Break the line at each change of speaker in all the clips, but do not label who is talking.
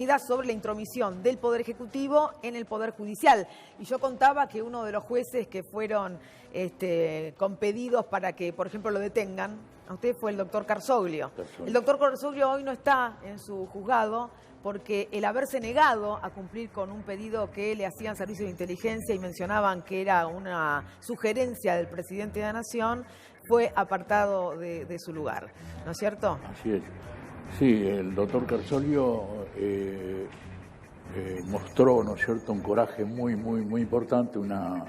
medida sobre la intromisión del Poder Ejecutivo en el Poder Judicial. Y yo contaba que uno de los jueces que fueron con pedidos para que, por ejemplo, lo detengan, a usted fue el doctor Carsoglio. El doctor Carsoglio hoy no está en su juzgado porque el haberse negado a cumplir con un pedido que le hacían servicios de inteligencia y mencionaban que era una sugerencia del presidente de la Nación, fue apartado de su lugar, ¿no es cierto?
Así es. Sí, el doctor Carsoglio mostró, ¿no es cierto?, un coraje muy importante, una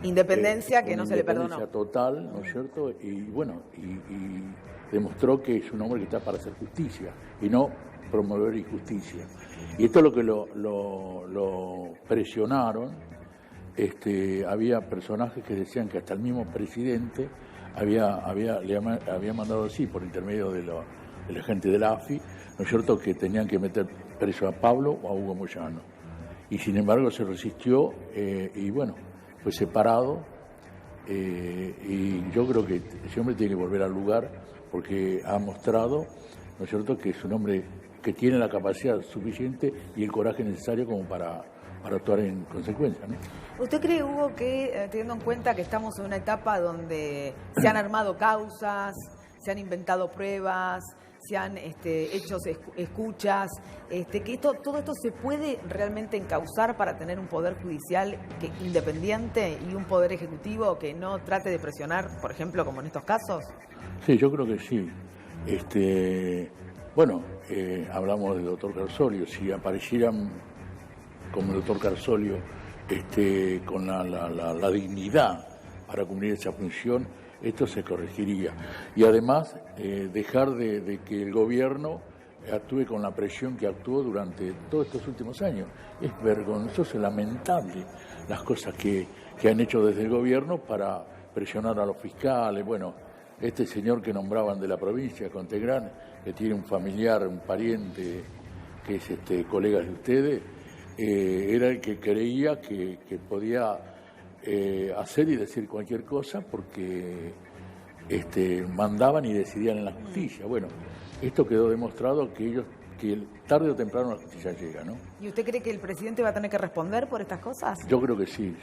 independencia que no se le perdonó.
Independencia total, ¿no es cierto? Y bueno, y demostró que es un hombre que está para hacer justicia y no promover injusticia. Y esto es lo que lo presionaron. Había personajes que decían que hasta el mismo presidente le había mandado así por intermedio de la gente de la AFI, ¿no es cierto?, que tenían que meter preso a Pablo o a Hugo Moyano. Y sin embargo se resistió y bueno, fue separado. Y yo creo que ese hombre tiene que volver al lugar porque ha mostrado, ¿no es cierto?, que es un hombre que tiene la capacidad suficiente y el coraje necesario como para actuar en consecuencia, ¿no?
¿Usted cree, Hugo, que teniendo en cuenta que estamos en una etapa donde se han armado causas, se han inventado pruebas, se han hecho escuchas, que todo esto se puede realmente encauzar para tener un poder judicial independiente y un poder ejecutivo que no trate de presionar, por ejemplo, como en estos casos?
Sí, yo creo que sí. Bueno, hablamos del doctor Carsoglio. Si aparecieran como el doctor Carsoglio con la dignidad para cumplir esa función, esto se corregiría. Y además, dejar de que el gobierno actúe con la presión que actuó durante todos estos últimos años. Es vergonzoso, lamentable las cosas que han hecho desde el gobierno para presionar a los fiscales. Bueno, este señor que nombraban de la provincia, Contegrán, que tiene un familiar, un pariente que es colega de ustedes, era el que creía que podía hacer y decir cualquier cosa porque mandaban y decidían en la justicia. Bueno, esto quedó demostrado que tarde o temprano la justicia llega, ¿no?
¿Y usted cree que el presidente va a tener que responder por estas cosas?
Yo creo que sí.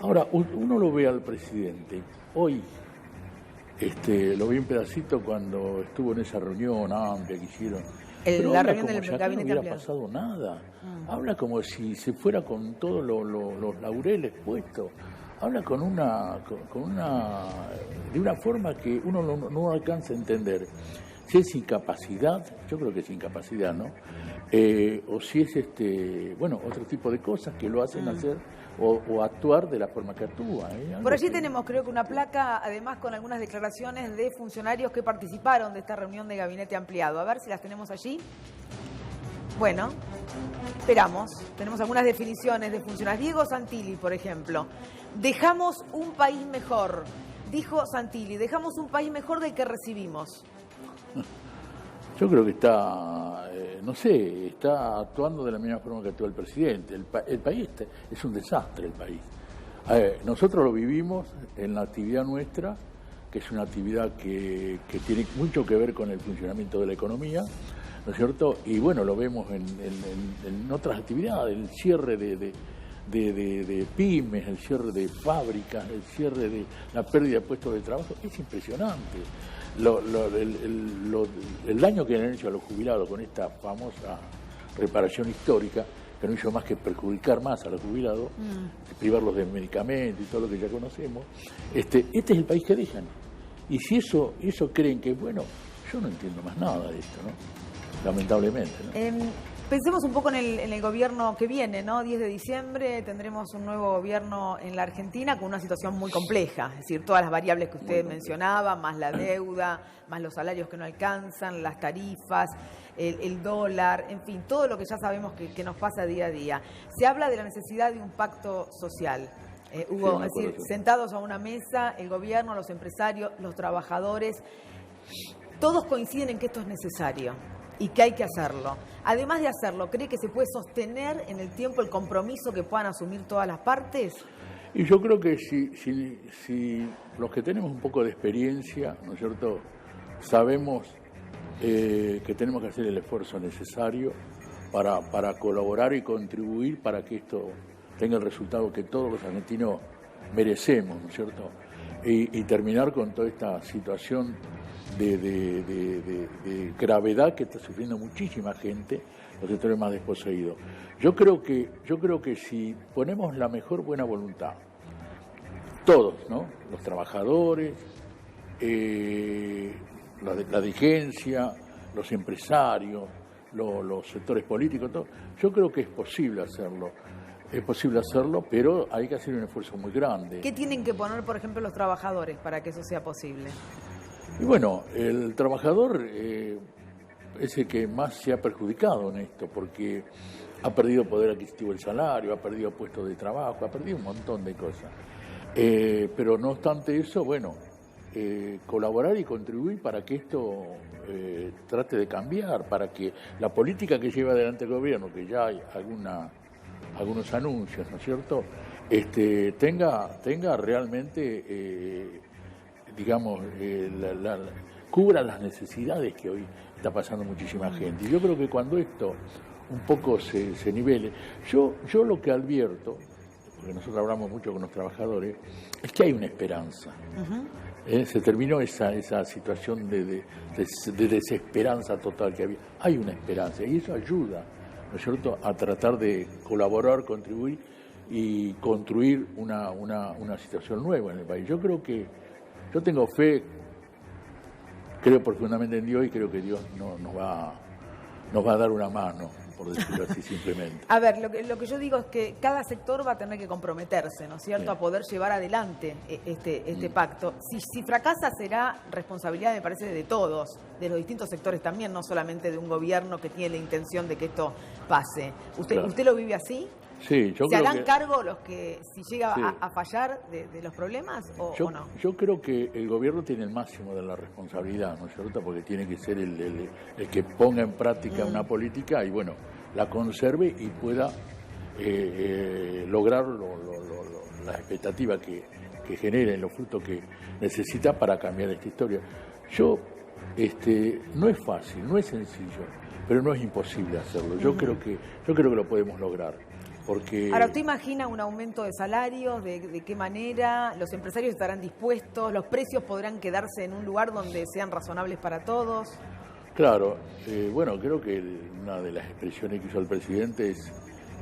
Ahora, uno lo ve al presidente hoy. Lo vi un pedacito cuando estuvo en esa reunión amplia que hicieron.
La reunión del
gabinete
ampliado.
No hubiera pasado nada. Habla como si se fuera con todos los laureles puestos. Habla de una forma que uno no alcanza a entender. Si es incapacidad, yo creo que es incapacidad, ¿no? O si es otro tipo de cosas que lo hacen hacer o actuar de la forma que actúa.
Por allí tenemos, creo que una placa, además con algunas declaraciones de funcionarios que participaron de esta reunión de gabinete ampliado. A ver si las tenemos allí. Bueno, esperamos. Tenemos algunas definiciones de funcionarios. Diego Santilli, por ejemplo. Dejamos un país mejor. Dijo Santilli, dejamos un país mejor del que recibimos.
Yo creo que está actuando de la misma forma que actúa el presidente. El país es un desastre, el país. Nosotros lo vivimos en la actividad nuestra, que es una actividad que tiene mucho que ver con el funcionamiento de la economía, ¿no es cierto? Y bueno, lo vemos en otras actividades, el cierre de pymes, el cierre de fábricas, el cierre de la pérdida de puestos de trabajo. Es impresionante. El daño que han hecho a los jubilados con esta famosa reparación histórica, que no hizo más que perjudicar más a los jubilados, privarlos de medicamentos y todo lo que ya conocemos. Este es el país que dejan. Y si eso creen que es bueno, yo no entiendo más nada de esto, ¿no? Lamentablemente, ¿no?
Pensemos un poco en el gobierno que viene, ¿no? 10 de diciembre tendremos un nuevo gobierno en la Argentina con una situación muy compleja, es decir, todas las variables que usted mencionaba, más la deuda, más los salarios que no alcanzan, las tarifas, el dólar, en fin, todo lo que ya sabemos que nos pasa día a día. Se habla de la necesidad de un pacto social. Hugo, es decir, sentados a una mesa, el gobierno, los empresarios, los trabajadores, todos coinciden en que esto es necesario y que hay que hacerlo. Además de hacerlo, ¿cree que se puede sostener en el tiempo el compromiso que puedan asumir todas las partes?
Y yo creo que si los que tenemos un poco de experiencia, ¿no es cierto?, sabemos que tenemos que hacer el esfuerzo necesario para colaborar y contribuir para que esto tenga el resultado que todos los argentinos merecemos, ¿no es cierto? Y terminar con toda esta situación de gravedad que está sufriendo muchísima gente, los sectores más desposeídos. Yo creo que si ponemos la mejor buena voluntad, todos, ¿no? Los trabajadores, la dirigencia, los empresarios, los sectores políticos, todo, yo creo que es posible hacerlo. Es posible hacerlo, pero hay que hacer un esfuerzo muy grande.
¿Qué tienen que poner, por ejemplo, los trabajadores para que eso sea posible?
Y bueno, el trabajador es el que más se ha perjudicado en esto, porque ha perdido poder adquisitivo del salario, ha perdido puestos de trabajo, ha perdido un montón de cosas. Pero no obstante eso, bueno, colaborar y contribuir para que esto trate de cambiar, para que la política que lleva adelante el gobierno, que ya hay algunos anuncios, ¿no es cierto?, tenga realmente, digamos, cubra las necesidades que hoy está pasando muchísima gente. Y yo creo que cuando esto un poco se nivele, yo lo que advierto, porque nosotros hablamos mucho con los trabajadores, es que hay una esperanza. Se terminó esa situación de desesperanza total que había. Hay una esperanza y eso ayuda, ¿no es cierto?, a tratar de colaborar, contribuir y construir una situación nueva en el país. Yo creo que, yo tengo fe, creo profundamente en Dios y creo que Dios nos va a dar una mano, por decirlo así simplemente.
A ver, lo que yo digo es que cada sector va a tener que comprometerse, ¿no es cierto?,
Sí.
a poder llevar adelante este pacto. Si fracasa será responsabilidad, me parece, de todos, de los distintos sectores también, no solamente de un gobierno que tiene la intención de que esto pase.
Claro.
¿Usted lo vive así?
Sí, yo
¿Se
creo
harán
que,
cargo los que, si llega
Sí.
a fallar, de los problemas o no?
yo creo que el gobierno tiene el máximo de la responsabilidad, ¿no es cierto?, porque tiene que ser el que ponga en práctica una política y, bueno, la conserve y pueda lograr las expectativas que generen, los frutos que necesita para cambiar esta historia. No es fácil, no es sencillo, pero no es imposible hacerlo. Yo creo que lo podemos lograr. Porque...
Ahora, ¿usted imagina un aumento de salarios? ¿De qué manera? ¿Los empresarios estarán dispuestos? ¿Los precios podrán quedarse en un lugar donde sean razonables para todos?
Claro, bueno, creo que una de las expresiones que hizo el presidente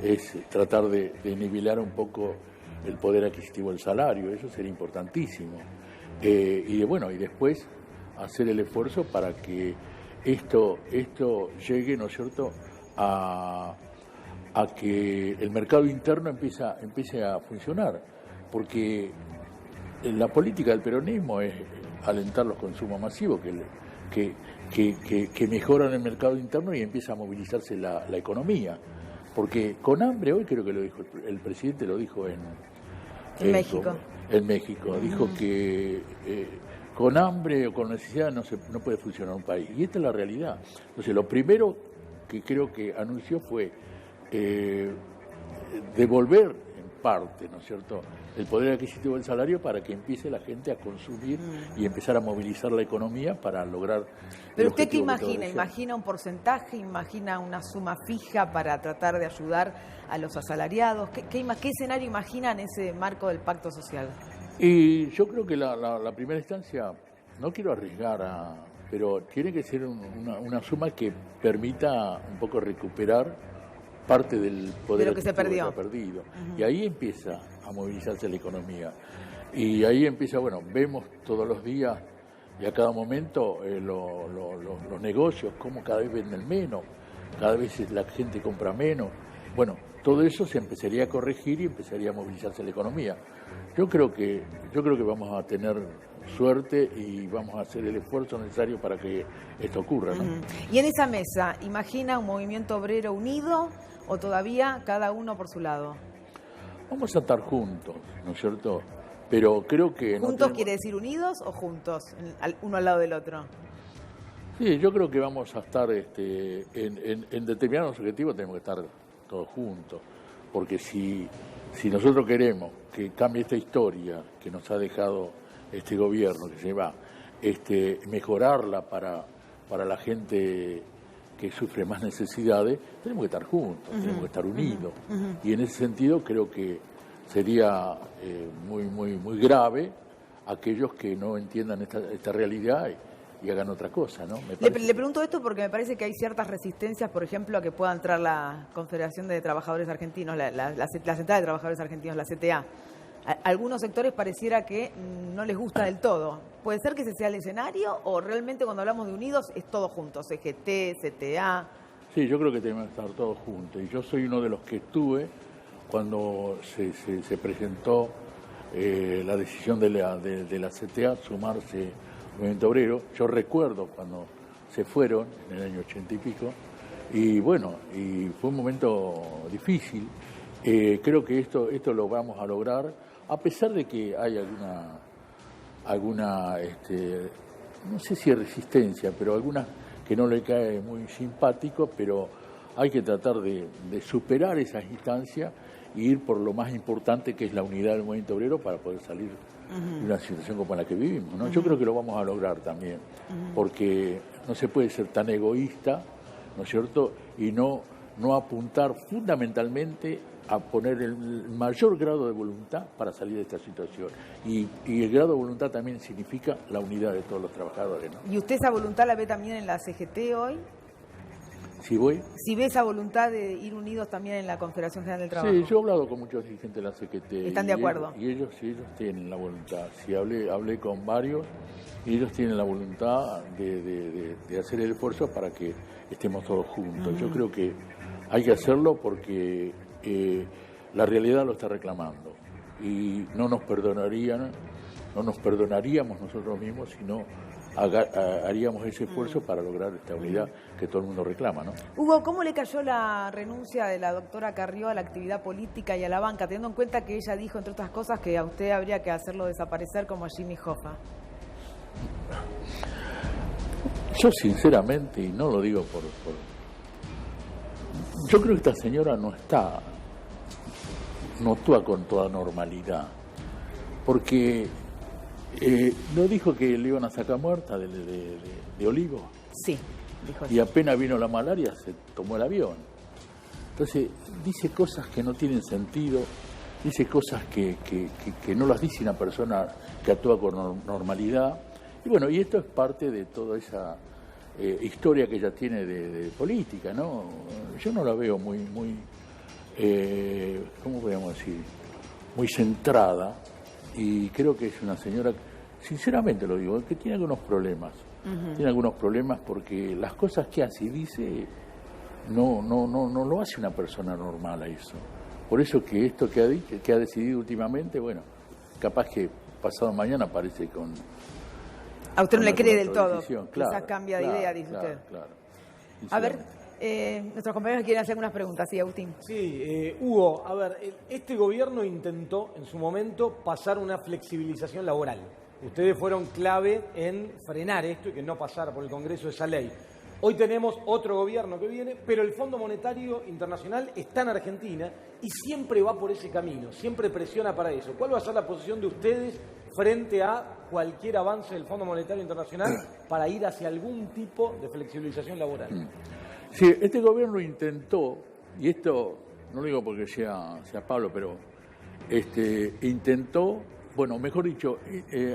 es tratar de nivelar un poco el poder adquisitivo del salario. Eso sería importantísimo. Y después hacer el esfuerzo para que esto llegue, ¿no es cierto?, a que el mercado interno empiece a funcionar, porque la política del peronismo es alentar los consumos masivos que mejoran el mercado interno y empieza a movilizarse la economía, porque con hambre, hoy creo que lo dijo el presidente, lo dijo en
México.
En México, dijo que con hambre o con necesidad no puede funcionar un país, y esta es la realidad. Entonces, lo primero que creo que anunció fue devolver en parte, ¿no es cierto?, el poder adquisitivo del salario para que empiece la gente a consumir y empezar a movilizar la economía para lograr...
¿Pero usted qué imagina? ¿Imagina un porcentaje? ¿Imagina una suma fija para tratar de ayudar a los asalariados? ¿Qué escenario imagina en ese marco del pacto social?
Y yo creo que la primera instancia, no quiero arriesgar, pero tiene que ser una suma que permita un poco recuperar parte del poder
de lo que se perdió.
Que se ha perdido. Y ahí empieza a movilizarse la economía. Y ahí empieza, vemos todos los días y a cada momento los negocios, cómo cada vez venden menos, cada vez la gente compra menos. Bueno, todo eso se empezaría a corregir y empezaría a movilizarse la economía. Yo creo que vamos a tener suerte y vamos a hacer el esfuerzo necesario para que esto ocurra, ¿no?
Y en esa mesa, ¿imagina un movimiento obrero unido o todavía cada uno por su lado?
Vamos a estar juntos, ¿no es cierto? Pero creo que...
¿Juntos quiere decir unidos o juntos, uno al lado del otro?
Sí, yo creo que vamos a estar en determinados objetivos, tenemos que estar todos juntos, porque si nosotros queremos que cambie esta historia que nos ha dejado este gobierno que se va, mejorarla para la gente que sufre más necesidades, tenemos que estar juntos, tenemos que estar unidos. Y en ese sentido creo que sería muy grave aquellos que no entiendan esta realidad y hagan otra cosa, ¿no?
Le pregunto esto porque me parece que hay ciertas resistencias, por ejemplo, a que pueda entrar la Confederación de Trabajadores Argentinos, la Central de Trabajadores Argentinos, la CTA. Algunos sectores pareciera que no les gusta del todo. ¿Puede ser que ese sea el escenario o realmente cuando hablamos de unidos es todo junto, CGT, CTA?
Sí, yo creo que tenemos que estar todos juntos. Y yo soy uno de los que estuve cuando se presentó la decisión de la CTA sumarse al movimiento obrero. Yo recuerdo cuando se fueron en el año 80 y pico. Y bueno, y fue un momento difícil. Creo que esto lo vamos a lograr. A pesar de que hay alguna no sé si resistencia, pero alguna que no le cae muy simpático, pero hay que tratar de superar esas instancias e ir por lo más importante, que es la unidad del movimiento obrero, para poder salir de una situación como la que vivimos, ¿no? Yo creo que lo vamos a lograr también, porque no se puede ser tan egoísta, ¿no es cierto?, y no apuntar fundamentalmente a poner el mayor grado de voluntad para salir de esta situación. Y el grado de voluntad también significa la unidad de todos los trabajadores, ¿no?
¿Y usted esa voluntad la ve también en la CGT hoy?
¿Sí voy?
¿Si ve esa voluntad de ir unidos también en la Confederación General del Trabajo?
Sí, yo he hablado con muchos dirigentes de la CGT.
¿Están de acuerdo?
Y ellos tienen la voluntad. Sí, hablé con varios y ellos tienen la voluntad de hacer el esfuerzo para que estemos todos juntos. Yo creo que hay que hacerlo porque la realidad lo está reclamando y no nos perdonaríamos nosotros mismos si no haríamos ese esfuerzo para lograr esta unidad que todo el mundo reclama, ¿no?
Hugo, ¿cómo le cayó la renuncia de la doctora Carrió a la actividad política y a la banca, teniendo en cuenta que ella dijo, entre otras cosas, que a usted habría que hacerlo desaparecer como a Jimmy Hoffa?
Yo sinceramente, y no lo digo yo creo que esta señora no actúa con toda normalidad, porque ¿no dijo que le iban a sacar muerta de Olivo?
Sí, dijo
y apenas vino la malaria se tomó el avión. Entonces dice cosas que no tienen sentido, dice cosas que no las dice una persona que actúa con normalidad. Y bueno, y esto es parte de toda esa historia que ella tiene de política, ¿no? Yo no la veo muy ¿cómo podríamos decir? Muy centrada, y creo que es una señora, sinceramente lo digo, que tiene algunos problemas. Tiene algunos problemas porque las cosas que hace y dice no lo hace una persona normal a eso. Por eso que esto que ha decidido últimamente, bueno, capaz que pasado mañana aparece con...
A usted no le cree del todo,
claro,
quizás cambia de idea, dice usted.
Claro.
A ver, nuestros compañeros quieren hacer algunas preguntas. Sí, Agustín.
Sí, Hugo, a ver, este gobierno intentó en su momento pasar una flexibilización laboral. Ustedes fueron clave en frenar esto y que no pasara por el Congreso esa ley. Hoy tenemos otro gobierno que viene, pero el Fondo Monetario Internacional está en Argentina y siempre va por ese camino, siempre presiona para eso. ¿Cuál va a ser la posición de ustedes frente a cualquier avance del Fondo Monetario Internacional para ir hacia algún tipo de flexibilización laboral?
Sí, este gobierno intentó, y esto no lo digo porque sea Pablo, pero intentó, bueno, mejor dicho,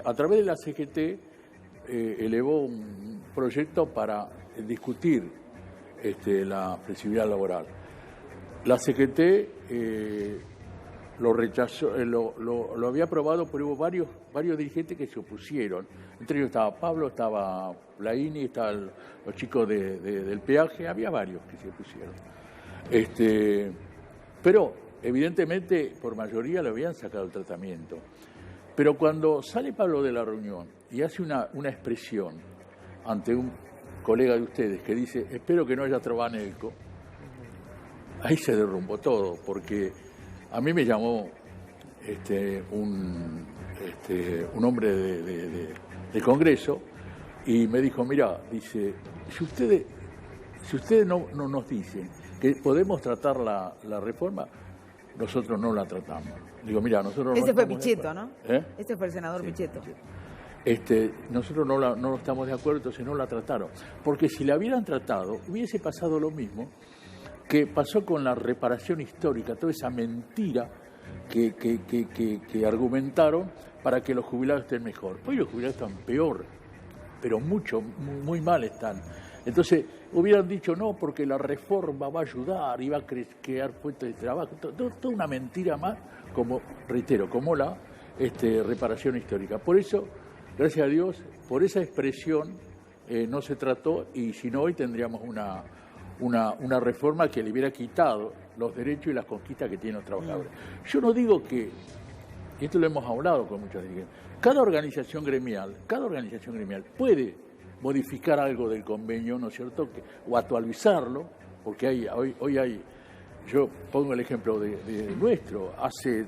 a través de la CGT elevó un proyecto para discutir la flexibilidad laboral. La CGT lo rechazó, lo había aprobado, pero hubo varios dirigentes que se opusieron. Entre ellos estaba Pablo, estaba Laini, estaban los chicos del peaje, había varios que se opusieron. Pero evidentemente por mayoría le habían sacado el tratamiento. Pero cuando sale Pablo de la reunión y hace una expresión ante un colega de ustedes que dice, espero que no haya Trovanelco, ahí se derrumbó todo, porque a mí me llamó un hombre de Congreso y me dijo, mira, dice, si ustedes no nos dicen que podemos tratar la reforma, nosotros no la tratamos. Digo, mira, nosotros
Ese
no
fue
estamos
Pichetto, ¿no?
¿Eh?
Ese fue el senador
Sí,
Pichetto.
nosotros no estamos de acuerdo, entonces no la trataron. Porque si la hubieran tratado, hubiese pasado lo mismo que pasó con la reparación histórica, toda esa mentira que argumentaron para que los jubilados estén mejor. Hoy los jubilados están peor, pero muy mal están. Entonces, hubieran dicho no, porque la reforma va a ayudar y va a crear puestos de trabajo. Toda una mentira más, como la reparación histórica. Por eso, gracias a Dios, por esa expresión no se trató, y si no, hoy tendríamos una reforma que le hubiera quitado los derechos y las conquistas que tienen los trabajadores. Yo no digo que, y esto lo hemos hablado con muchos dirigentes, cada organización gremial puede modificar algo del convenio, ¿no es cierto?, o actualizarlo, porque hoy hay, yo pongo el ejemplo de nuestro, hace,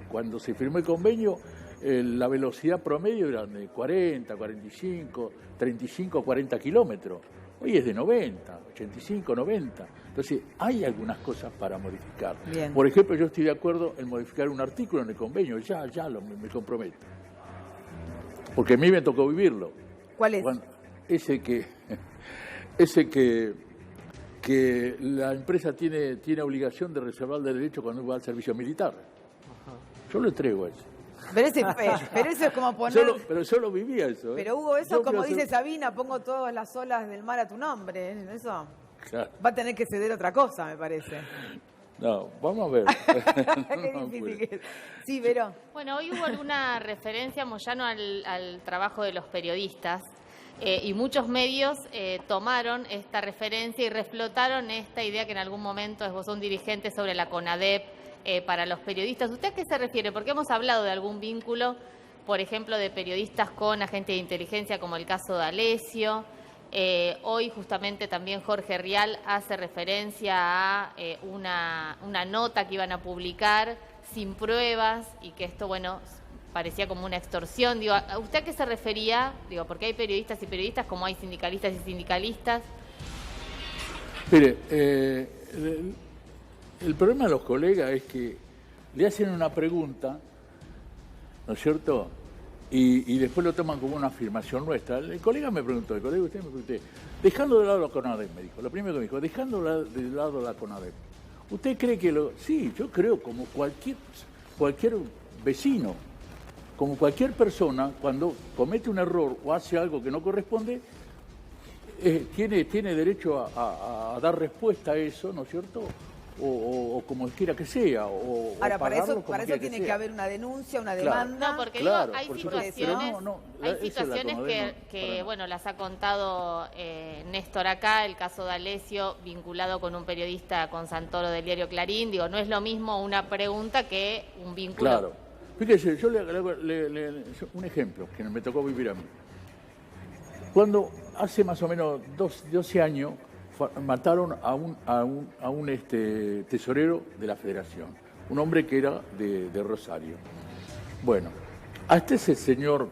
cuando se firmó el convenio, la velocidad promedio era de 40, 45, 35, 40 kilómetros. Hoy es de 90, 85, 90. Entonces, hay algunas cosas para modificar.
Bien.
Por ejemplo, yo estoy de acuerdo en modificar un artículo en el convenio, me comprometo. Porque a mí me tocó vivirlo.
¿Cuál es?
Ese que la empresa tiene obligación de reservar el derecho cuando va al servicio militar. Yo lo entrego a eso.
Pero eso es como poner...
Pero yo lo vivía eso.
Pero Hugo, eso como dice Sabina, pongo todas las olas del mar a tu nombre. Eso
claro.
Va a tener que ceder otra cosa, me parece.
No, vamos a ver.
Qué difícil que es. Sí, Vero.
Bueno, hoy hubo alguna referencia, Moyano, al trabajo de los periodistas. Y muchos medios tomaron esta referencia y reflotaron esta idea que en algún momento esbozó un dirigente sobre la CONADEP para los periodistas. ¿Usted a qué se refiere? Porque hemos hablado de algún vínculo, por ejemplo, de periodistas con agentes de inteligencia, como el caso de Alessio. Hoy justamente también Jorge Rial hace referencia a una nota que iban a publicar sin pruebas y que esto, bueno, parecía como una extorsión. Digo, ¿a usted a qué se refería? Digo, porque hay periodistas y periodistas, como hay sindicalistas y sindicalistas.
Mire, el problema de los colegas es que le hacen una pregunta, ¿no es cierto?, y después lo toman como una afirmación nuestra. El colega me preguntó, usted me preguntó, dejando de lado la CONADEP, me dijo, lo primero que me dijo, dejando de lado la CONADEP, ¿usted cree que Sí, yo creo, como cualquier vecino, como cualquier persona, cuando comete un error o hace algo que no corresponde, tiene derecho a dar respuesta a eso, ¿no es cierto?, o como quiera que sea.
Ahora, para eso tiene que haber una denuncia, una demanda.
No, porque
claro,
hay situaciones que bueno, las ha contado Néstor acá, el caso de Alessio vinculado con un periodista con Santoro del diario Clarín. Digo, no es lo mismo una pregunta que un vínculo.
Claro. Fíjese, yo le hago un ejemplo que me tocó vivir a mí. Cuando hace más o menos 12 años mataron a un tesorero de la Federación, un hombre que era de Rosario. Bueno, hasta ese señor,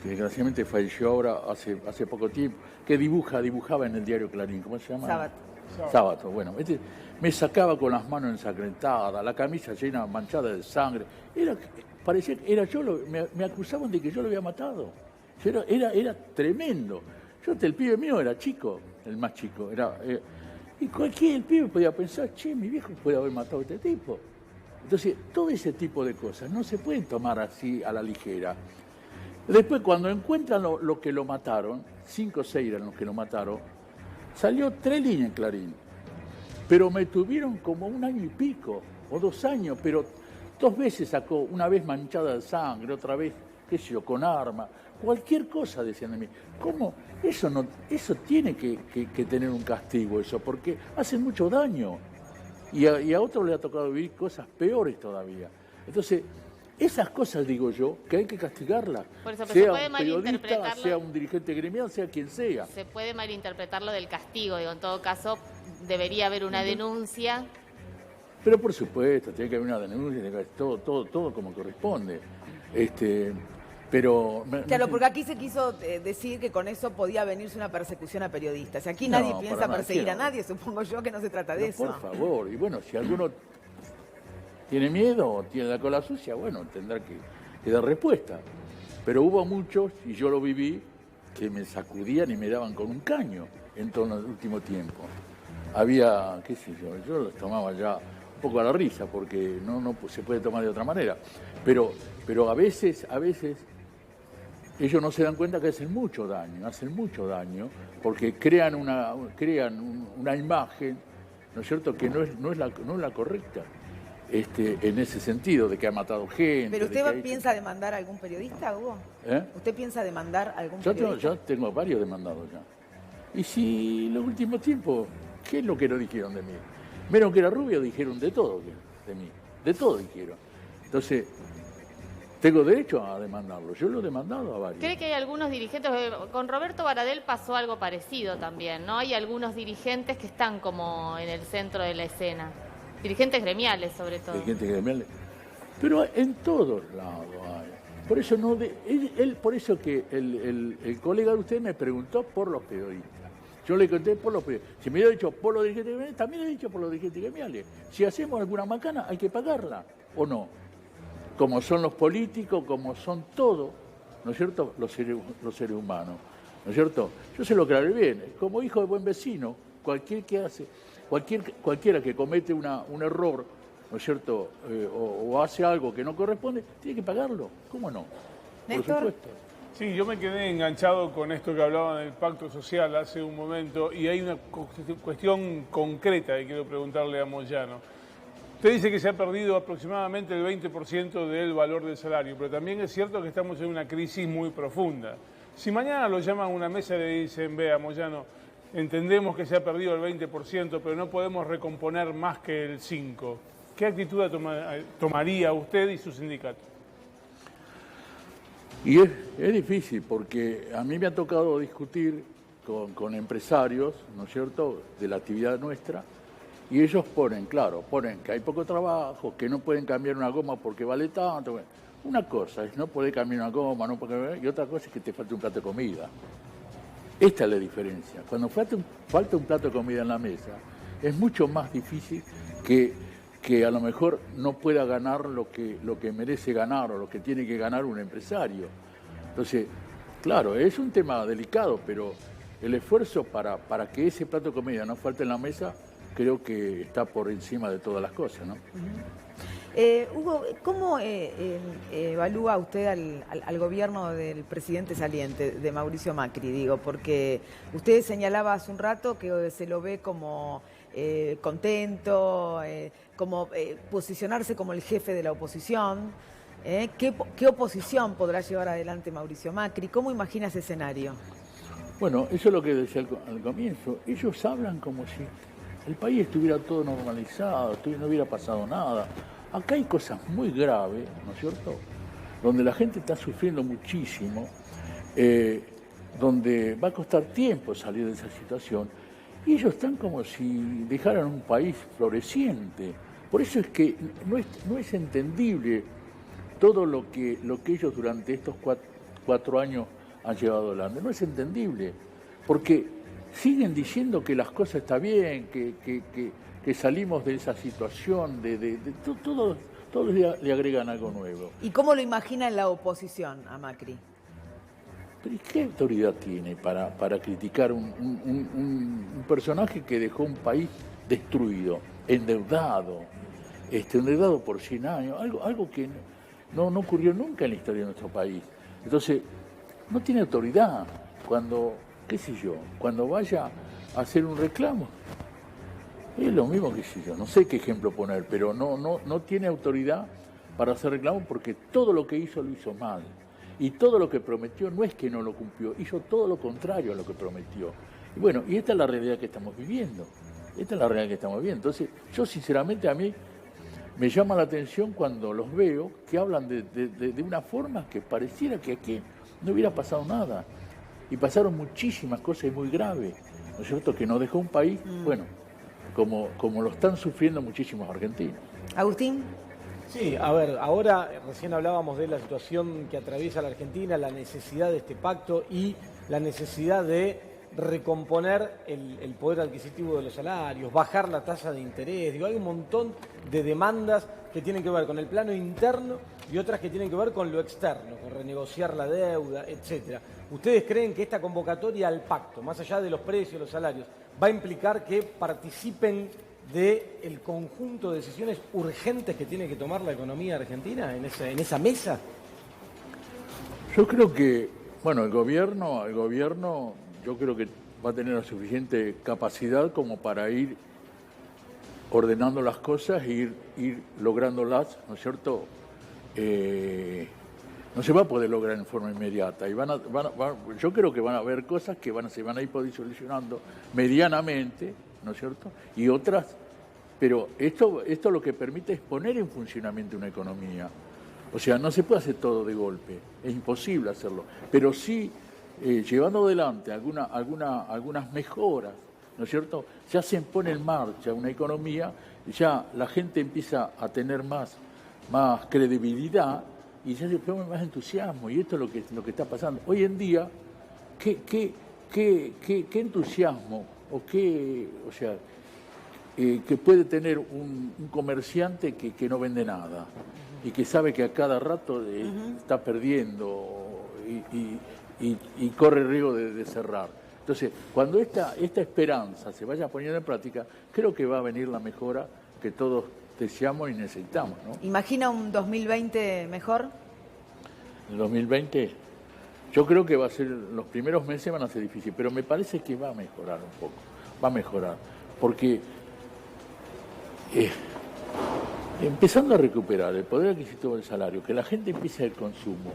que desgraciadamente falleció ahora hace poco tiempo, que dibujaba en el diario Clarín, ¿cómo se llama? Sábato, bueno, me sacaba con las manos ensangrentadas, la camisa llena, manchada de sangre. Parecía que era yo, me acusaban de que yo lo había matado. Era tremendo. El pibe mío era chico, el más chico. Y el pibe podía pensar, mi viejo puede haber matado a este tipo. Entonces, todo ese tipo de cosas no se pueden tomar así a la ligera. Después, cuando encuentran lo que lo mataron, 5 o 6 eran los que lo mataron, salió 3 líneas en Clarín. Pero me tuvieron como 1 año y pico, o 2 años, pero 2 veces sacó, una vez manchada de sangre, otra vez, con arma. Cualquier cosa, decían de mí. ¿Cómo? Eso tiene que tener un castigo, eso, porque hacen mucho daño. Y a otros le ha tocado vivir cosas peores todavía. Entonces, esas cosas, digo yo, que hay que castigarlas.
Por eso,
sea un periodista, sea un dirigente gremial, sea quien sea.
Se puede malinterpretar lo del castigo. Digo, en todo caso, debería haber una denuncia.
Pero por supuesto, tiene que haber una denuncia, tiene que haber todo como corresponde. Pero
claro, porque aquí se quiso decir que con eso podía venirse una persecución a periodistas. Y aquí nadie piensa perseguir a nadie, supongo yo que no se trata de eso.
Por favor, y bueno, si alguno tiene miedo o tiene la cola sucia, bueno, tendrá que dar respuesta. Pero hubo muchos, y yo lo viví, que me sacudían y me daban con un caño en todo el último tiempo. Había, qué sé yo los tomaba ya un poco a la risa, porque no se puede tomar de otra manera. Pero a veces ellos no se dan cuenta que hacen mucho daño, porque crean una imagen, ¿no es cierto?, que no es la correcta. En ese sentido, de que ha matado gente.
¿Pero usted piensa demandar a algún periodista, Hugo? ¿Usted piensa demandar a algún periodista?
Yo tengo varios demandados ya. Y si en los últimos tiempos, ¿qué es lo que no dijeron de mí? Menos que era rubio, dijeron de todo de mí. De todo dijeron. Entonces, tengo derecho a demandarlo. Yo lo he demandado a varios.
¿Cree que hay algunos dirigentes? Con Roberto Baradel pasó algo parecido también, ¿no? Hay algunos dirigentes que están como en el centro de la escena. Dirigentes gremiales, sobre todo.
Dirigentes gremiales. Pero en todos lados hay. Por eso por eso que el colega de usted me preguntó por los periodistas. Yo le conté por los periodistas. Si me hubiera dicho por los dirigentes gremiales, también le he dicho por los dirigentes gremiales. Si hacemos alguna macana, hay que pagarla, ¿o no? Como son los políticos, como son todos, ¿no es cierto?, los seres humanos, ¿no es cierto? Yo sé lo que haré bien. Como hijo de buen vecino, cualquiera que comete un error, ¿no es cierto?, o hace algo que no corresponde, tiene que pagarlo. ¿Cómo no? Por supuesto.
Sí, yo me quedé enganchado con esto que hablaban del pacto social hace un momento y hay una cuestión concreta que quiero preguntarle a Moyano. Usted dice que se ha perdido aproximadamente el 20% del valor del salario, pero también es cierto que estamos en una crisis muy profunda. Si mañana lo llaman a una mesa y le dicen, vea, Moyano, entendemos que se ha perdido el 20%, pero no podemos recomponer más que el 5%, ¿qué actitud tomaría usted y su sindicato?
Y es difícil, porque a mí me ha tocado discutir con empresarios, ¿no es cierto?, de la actividad nuestra, y ellos ponen que hay poco trabajo, que no pueden cambiar una goma porque vale tanto. Bueno, una cosa es no poder cambiar una goma, y otra cosa es que te falte un plato de comida. Esta es la diferencia. Cuando falta un plato de comida en la mesa, es mucho más difícil que a lo mejor no pueda ganar lo que merece ganar o lo que tiene que ganar un empresario. Entonces, claro, es un tema delicado, pero el esfuerzo para que ese plato de comida no falte en la mesa, creo que está por encima de todas las cosas, ¿no?
Hugo, ¿cómo evalúa usted al gobierno del presidente saliente, de Mauricio Macri? Digo, porque usted señalaba hace un rato que se lo ve como contento, como posicionarse como el jefe de la oposición. ¿Qué oposición podrá llevar adelante Mauricio Macri? ¿Cómo imagina ese escenario?
Bueno, eso es lo que decía al comienzo. Ellos hablan como si el país estuviera todo normalizado, no hubiera pasado nada. Acá hay cosas muy graves, ¿no es cierto?, donde la gente está sufriendo muchísimo, donde va a costar tiempo salir de esa situación, y ellos están como si dejaran un país floreciente. Por eso es que no es entendible todo lo que ellos durante estos 4 años han llevado adelante. No es entendible, porque siguen diciendo que las cosas están bien, que salimos de esa situación, todos le agregan algo nuevo.
¿Y cómo lo imagina en la oposición a Macri?
¿Pero qué autoridad tiene para criticar un personaje que dejó un país destruido, endeudado por 100 años, algo que no ocurrió nunca en la historia de nuestro país? Entonces, no tiene autoridad cuando vaya a hacer un reclamo. Es lo mismo que si yo, no sé qué ejemplo poner, pero no tiene autoridad para hacer reclamo, porque todo lo que hizo lo hizo mal. Y todo lo que prometió no es que no lo cumplió, hizo todo lo contrario a lo que prometió. Y bueno, y esta es la realidad que estamos viviendo. Entonces, yo sinceramente, a mí me llama la atención cuando los veo que hablan de una forma que pareciera que aquí no hubiera pasado nada. Y pasaron muchísimas cosas muy graves, ¿no es cierto?, que nos dejó un país, bueno, como lo están sufriendo muchísimos argentinos.
Agustín.
Sí, a ver, ahora recién hablábamos de la situación que atraviesa la Argentina, la necesidad de este pacto y la necesidad de recomponer el poder adquisitivo de los salarios, bajar la tasa de interés. Digo, hay un montón de demandas que tienen que ver con el plano interno y otras que tienen que ver con lo externo, con renegociar la deuda, etcétera. ¿Ustedes creen que esta convocatoria al pacto, más allá de los precios, los salarios, va a implicar que participen del conjunto de decisiones urgentes que tiene que tomar la economía argentina en esa mesa?
Yo creo que, bueno, el gobierno, yo creo que va a tener la suficiente capacidad como para ir ordenando las cosas e ir lográndolas, ¿no es cierto? No se va a poder lograr en forma inmediata. Y yo creo que van a haber cosas que se van a ir solucionando medianamente, ¿no es cierto? Y otras, pero esto lo que permite es poner en funcionamiento una economía. O sea, no se puede hacer todo de golpe, es imposible hacerlo. Pero sí, llevando adelante algunas mejoras, ¿no es cierto? Ya se pone en marcha una economía, ya la gente empieza a tener más credibilidad y ya se pone más entusiasmo. Y esto es lo que está pasando. Hoy en día, ¿qué entusiasmo que puede tener un comerciante que no vende nada y que sabe que a cada rato está perdiendo y corre riesgo de cerrar? Entonces, cuando esta esperanza se vaya poniendo en práctica, creo que va a venir la mejora que todos deseamos y necesitamos, ¿no?
¿Imagina un 2020 mejor?
El 2020, yo creo que los primeros meses van a ser difíciles, pero me parece que va a mejorar un poco, va a mejorar, porque empezando a recuperar el poder adquisitivo del salario, que la gente empiece el consumo,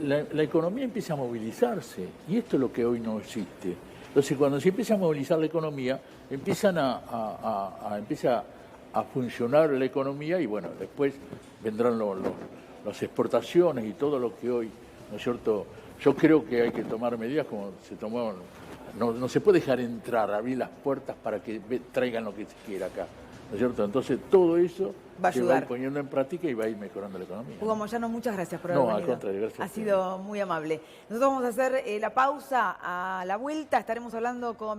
la economía empieza a movilizarse, y esto es lo que hoy no existe. Entonces, cuando se empieza a movilizar la economía, empieza a funcionar la economía, y bueno, después vendrán las exportaciones y todo lo que hoy, ¿no es cierto? Yo creo que hay que tomar medidas como se tomó. No se puede dejar entrar, abrir las puertas para que traigan lo que se quiera acá, ¿no es cierto? Entonces, todo eso se va a ir poniendo en práctica y va a ir mejorando la economía.
Hugo Moyano, muchas gracias por haber venido.
No, al contrario, gracias.
Ha sido muy amable. Nosotros vamos a hacer la pausa. A la vuelta estaremos hablando con